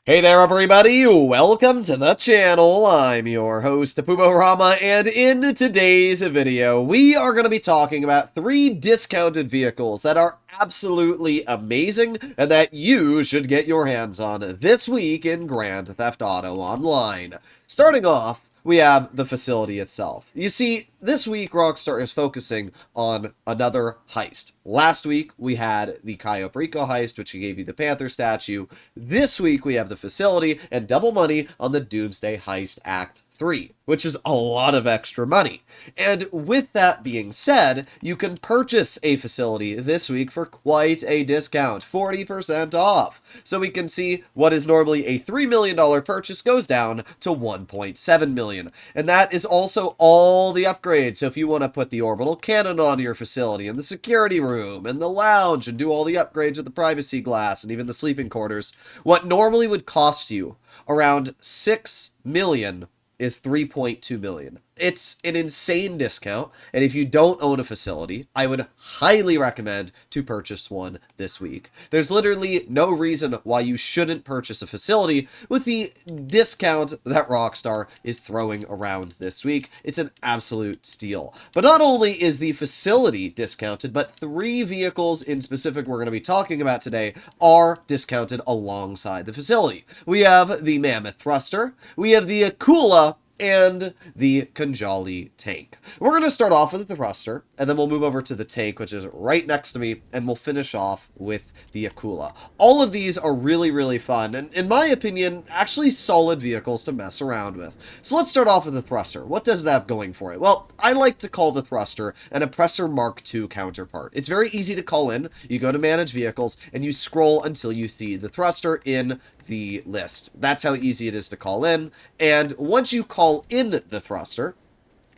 Hey there everybody, welcome to the channel. I'm your host, Rama, and in today's video, we are going to be talking about 3 discounted vehicles that are absolutely amazing and that you should get your hands on this week in Grand Theft Auto Online. Starting off, we have the facility itself. You see, this week Rockstar is focusing on another heist. Last week we had the Cayo Perico heist, which gave you the Panther statue. This week we have the facility and double money on the Doomsday Heist Act 3, which is a lot of extra money. And with that being said, you can purchase a facility this week for quite a discount, 40% off. So we can see what is normally a $3 million purchase goes down to $1.7 million. And that is also all the upgrades. So if you want to put the orbital cannon on your facility and the security room and the lounge and do all the upgrades with the privacy glass and even the sleeping quarters, what normally would cost you around $6 million is $3.2 million. It's an insane discount, and if you don't own a facility, I would highly recommend to purchase one this week. There's literally no reason why you shouldn't purchase a facility with the discount that Rockstar is throwing around this week. It's an absolute steal. But not only is the facility discounted, but 3 vehicles in specific we're going to be talking about today are discounted alongside the facility. We have the Mammoth Thruster, we have the Akula, and the Khanjali tank. We're going to start off with the thruster, and then we'll move over to the tank, which is right next to me, and we'll finish off with the Akula. All of these are really fun, and in my opinion, actually solid vehicles to mess around with. So let's start off with the thruster. What does it have going for it? Well, I like to call the thruster an Oppressor Mark II counterpart. It's very easy to call in. You go to Manage Vehicles, and you scroll until you see the thruster in the list. That's how easy it is to call in, and once you call in the thruster,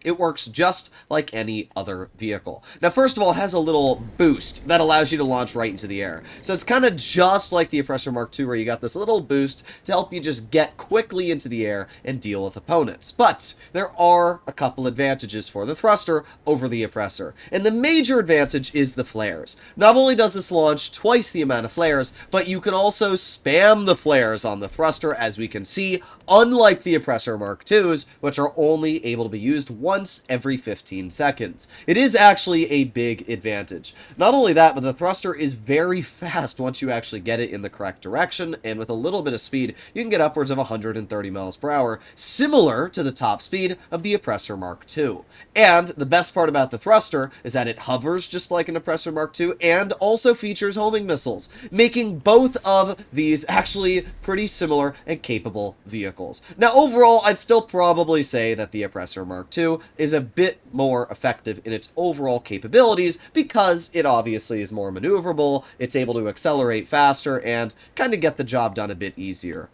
it works just like any other vehicle. Now, first of all, it has a little boost that allows you to launch right into the air. So it's kind of just like the Oppressor Mark II, where you got this little boost to help you just get quickly into the air and deal with opponents. But there are a couple advantages for the thruster over the Oppressor. And the major advantage is the flares. Not only does this launch twice the amount of flares, but you can also spam the flares on the thruster, as we can see, unlike the Oppressor Mark IIs, which are only able to be used once every 15 seconds. It is actually a big advantage. Not only that, but the thruster is very fast once you actually get it in the correct direction, and with a little bit of speed, you can get upwards of 130 miles per hour, similar to the top speed of the Oppressor Mark II. And the best part about the thruster is that it hovers just like an Oppressor Mark II, and also features homing missiles, making both of these actually pretty similar and capable vehicles. Now, overall, I'd still probably say that the Oppressor Mark II is a bit more effective in its overall capabilities because it obviously is more maneuverable, it's able to accelerate faster, and kind of get the job done a bit easier.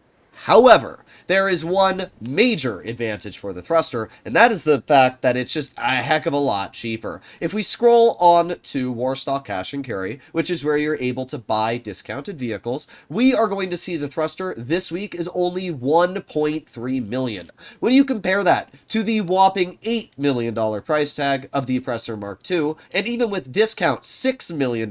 However, there is one major advantage for the thruster, and that is the fact that it's just a heck of a lot cheaper. If we scroll on to Warstock Cash and Carry, which is where you're able to buy discounted vehicles, we are going to see the thruster this week is only $1.3 million. When you compare that to the whopping $8 million price tag of the Oppressor Mark II, and even with discount $6 million,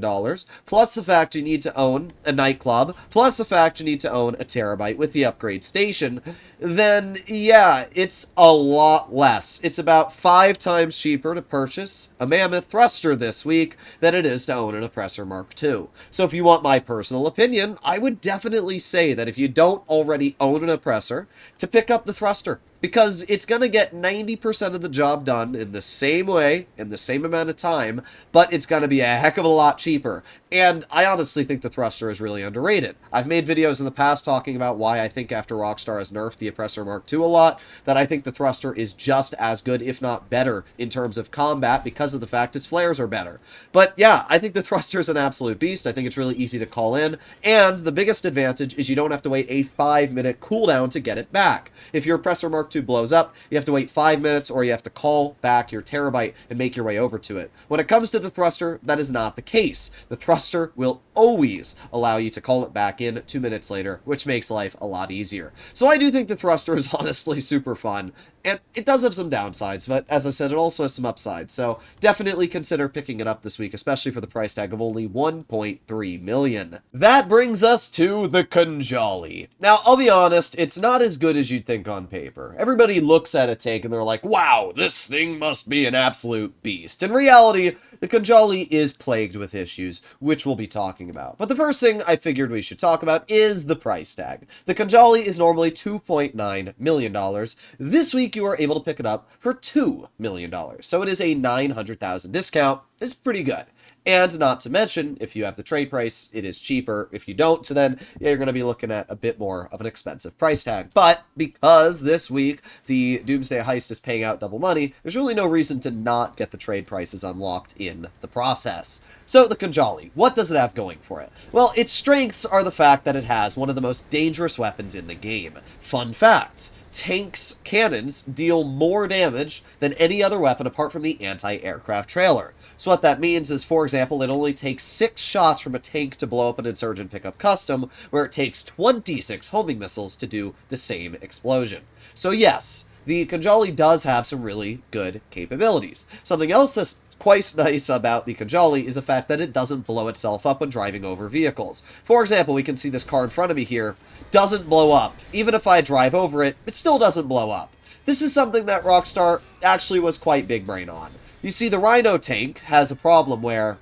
plus the fact you need to own a nightclub, plus the fact you need to own a terabyte with the upgrade station, then yeah, it's a lot less. It's about 5 times cheaper to purchase a Mammoth Thruster this week than it is to own an Oppressor Mark II. So if you want my personal opinion, I would definitely say that if you don't already own an Oppressor, to pick up the Thruster, because it's going to get 90% of the job done in the same way, in the same amount of time, but it's going to be a heck of a lot cheaper. And I honestly think the thruster is really underrated. I've made videos in the past talking about why I think after Rockstar has nerfed the Oppressor Mark II a lot, that I think the thruster is just as good, if not better, in terms of combat because of the fact its flares are better. But yeah, I think the thruster is an absolute beast. I think it's really easy to call in, and the biggest advantage is you don't have to wait a 5-minute cooldown to get it back. If your Oppressor Mark II blows up, you have to wait 5 minutes, or you have to call back your terabyte and make your way over to it. When it comes to the thruster, that is not the case. The thruster thruster will always allow you to call it back in 2 minutes later, which makes life a lot easier. So I do think the thruster is honestly super fun, and it does have some downsides, but as I said, it also has some upsides, so definitely consider picking it up this week, especially for the price tag of only 1.3 million. That brings us to the Khanjali. Now, I'll be honest, it's not as good as you'd think on paper. Everybody looks at a tank and they're like, wow, this thing must be an absolute beast. In reality, the Khanjali is plagued with issues, which we'll be talking about. But the first thing I figured we should talk about is the price tag. The Khanjali is normally $2.9 million. This week, you are able to pick it up for $2 million. So it is a $900,000 discount. It's pretty good. And not to mention, if you have the trade price, it is cheaper. If you don't, then you're going to be looking at a bit more of an expensive price tag. But because this week the Doomsday Heist is paying out double money, there's really no reason to not get the trade prices unlocked in the process. So the Khanjali, what does it have going for it? Well, its strengths are the fact that it has one of the most dangerous weapons in the game. Fun fact, tanks' cannons deal more damage than any other weapon apart from the anti-aircraft trailer. So what that means is, for example, it only takes 6 shots from a tank to blow up an insurgent pickup custom, where it takes 26 homing missiles to do the same explosion. So yes, the Khanjali does have some really good capabilities. Something else that's quite nice about the Khanjali is the fact that it doesn't blow itself up when driving over vehicles. For example, we can see this car in front of me here doesn't blow up. Even if I drive over it, it still doesn't blow up. This is something that Rockstar actually was quite big brain on. You see, the Rhino tank has a problem where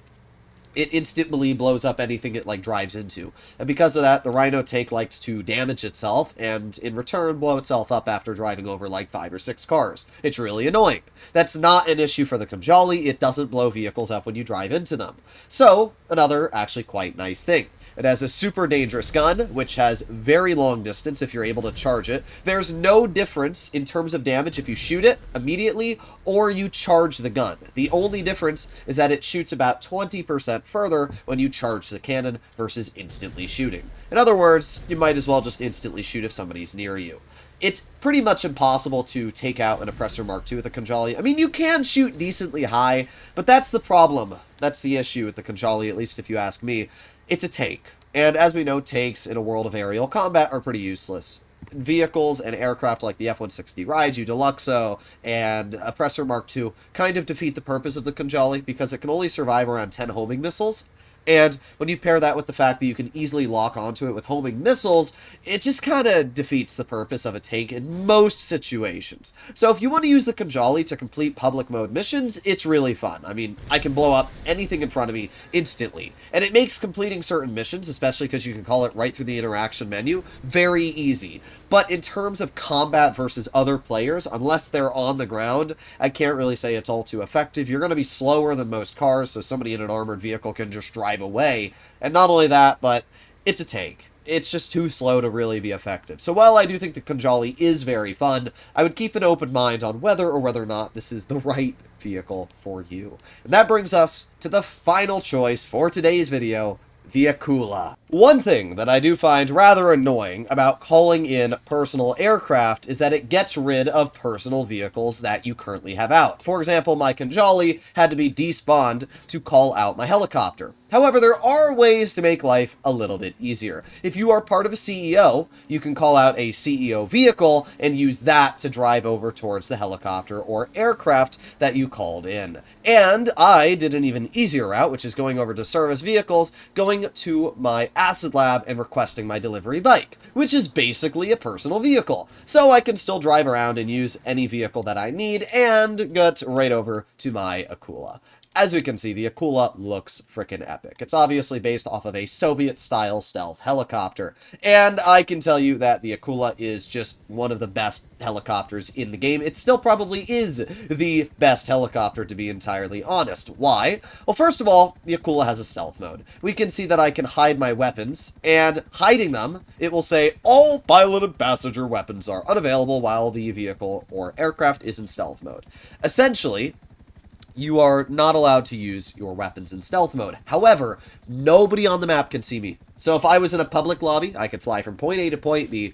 it instantly blows up anything it drives into. And because of that, the Rhino tank likes to damage itself and in return blow itself up after driving over 5 or 6 cars. It's really annoying. That's not an issue for the Khanjali. It doesn't blow vehicles up when you drive into them. So, another actually quite nice thing. It has a super dangerous gun, which has very long distance if you're able to charge it. There's no difference in terms of damage if you shoot it immediately or you charge the gun. The only difference is that it shoots about 20% further when you charge the cannon versus instantly shooting. In other words, you might as well just instantly shoot if somebody's near you. It's pretty much impossible to take out an Oppressor Mark II with the Khanjali. I mean, you can shoot decently high, but that's the problem. That's the issue with the Khanjali, at least if you ask me. It's a tank. And as we know, tanks in a world of aerial combat are pretty useless. Vehicles and aircraft like the F-160 Raiju, Deluxo, and Oppressor Mark II kind of defeat the purpose of the Khanjali because it can only survive around 10 homing missiles. And when you pair that with the fact that you can easily lock onto it with homing missiles, it just kind of defeats the purpose of a tank in most situations. So if you want to use the Khanjali to complete public mode missions, it's really fun. I mean, I can blow up anything in front of me instantly. And it makes completing certain missions, especially because you can call it right through the interaction menu, very easy. But in terms of combat versus other players, unless they're on the ground, I can't really say it's all too effective. You're going to be slower than most cars, so somebody in an armored vehicle can just drive away. And not only that, but it's a tank. It's just too slow to really be effective. So while I do think the Khanjali is very fun, I would keep an open mind on whether or not this is the right vehicle for you. And that brings us to the final choice for today's video, the Akula. One thing that I do find rather annoying about calling in personal aircraft is that it gets rid of personal vehicles that you currently have out. For example, my Khanjali had to be despawned to call out my helicopter. However, there are ways to make life a little bit easier. If you are part of a CEO, you can call out a CEO vehicle and use that to drive over towards the helicopter or aircraft that you called in. And I did an even easier route, which is going over to service vehicles, going to my Acid Lab and requesting my delivery bike, which is basically a personal vehicle. So I can still drive around and use any vehicle that I need and get right over to my Akula. As we can see, the Akula looks frickin' epic. It's obviously based off of a Soviet-style stealth helicopter, and I can tell you that the Akula is just one of the best helicopters in the game. It still probably is the best helicopter, to be entirely honest. Why? Well, first of all, the Akula has a stealth mode. We can see that I can hide my weapons, and hiding them, it will say, all pilot and passenger weapons are unavailable while the vehicle or aircraft is in stealth mode. Essentially, you are not allowed to use your weapons in stealth mode. However, nobody on the map can see me. So if I was in a public lobby, I could fly from point A to point B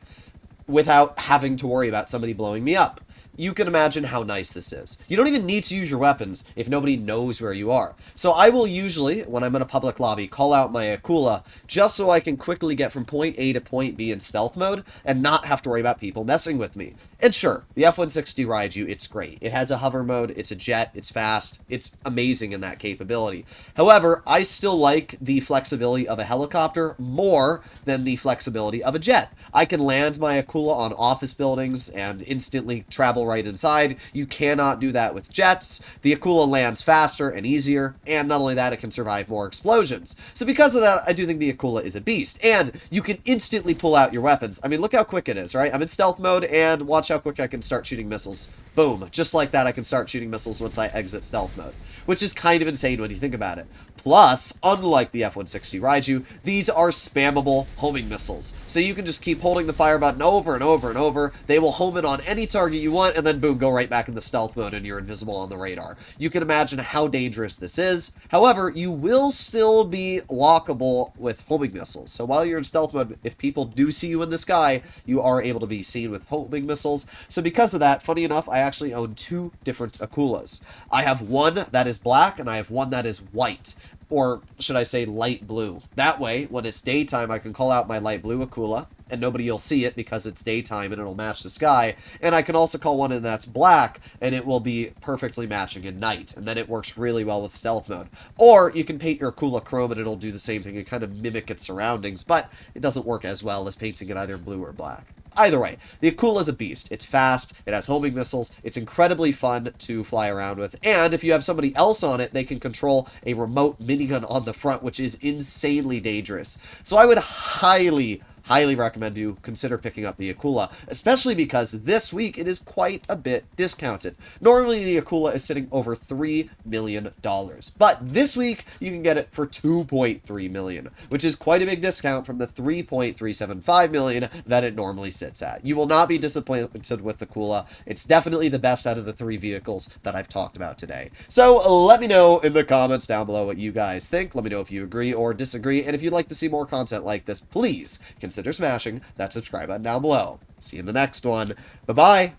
without having to worry about somebody blowing me up. you can imagine how nice this is. You don't even need to use your weapons if nobody knows where you are. So I will usually, when I'm in a public lobby, call out my Akula just so I can quickly get from point A to point B in stealth mode and not have to worry about people messing with me. And sure, the F-160 Raiju, it's great. It has a hover mode, it's a jet, it's fast, it's amazing in that capability. However, I still like the flexibility of a helicopter more than the flexibility of a jet. I can land my Akula on office buildings and instantly travel right inside. You cannot do that with jets. The Akula lands faster and easier, and not only that, it can survive more explosions. So because of that, I do think the Akula is a beast. And you can instantly pull out your weapons. I mean, look how quick it is, right? I'm in stealth mode, and watch how quick I can start shooting missiles. Boom. Just like that, I can start shooting missiles once I exit stealth mode, which is kind of insane when you think about it. Plus, unlike the F-160 Raiju, these are spammable homing missiles. So you can just keep holding the fire button over and over and over. They will home in on any target you want, and then boom, go right back in the stealth mode and you're invisible on the radar. You can imagine how dangerous this is. However, you will still be lockable with homing missiles. So while you're in stealth mode, if people do see you in the sky, you are able to be seen with homing missiles. So because of that, funny enough, I actually own two different Akulas. I have one that is black, and I have one that is white. Or should I say light blue. That way, when it's daytime, I can call out my light blue Akula, and nobody will see it because it's daytime and it'll match the sky. And I can also call one in that's black, and it will be perfectly matching in night. And then it works really well with stealth mode. Or you can paint your Akula chrome and it'll do the same thing and kind of mimic its surroundings, but it doesn't work as well as painting it either blue or black. Either way, the Akula is a beast. It's fast, it has homing missiles, it's incredibly fun to fly around with, and if you have somebody else on it, they can control a remote minigun on the front, which is insanely dangerous. So I would highly recommend you consider picking up the Akula, especially because this week it is quite a bit discounted. Normally the Akula is sitting over $3 million, but this week you can get it for $2.3 million, which is quite a big discount from the $3.375 million that it normally sits at. You will not be disappointed with the Akula. It's definitely the best out of the three vehicles that I've talked about today. So let me know in the comments down below what you guys think. Let me know if you agree or disagree, and if you'd like to see more content like this, please consider smashing that subscribe button down below. See you in the next one. Bye-bye.